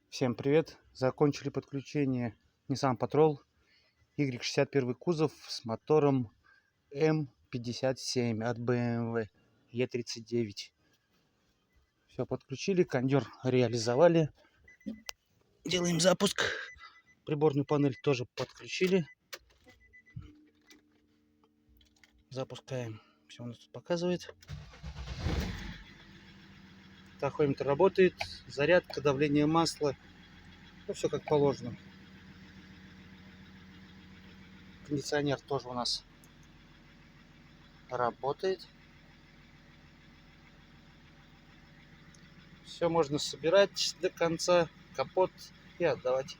Всем привет! Закончили подключение Nissan Patrol Y61 кузов с мотором М57 от BMW E39. Все подключили, кондер реализовали. Делаем запуск. Приборную панель тоже подключили. Запускаем. Все у нас тут показывает. Тахометр работает. Зарядка, давление масла. Ну, все как положено. Кондиционер тоже у нас работает. Все можно собирать до конца, капот и отдавать.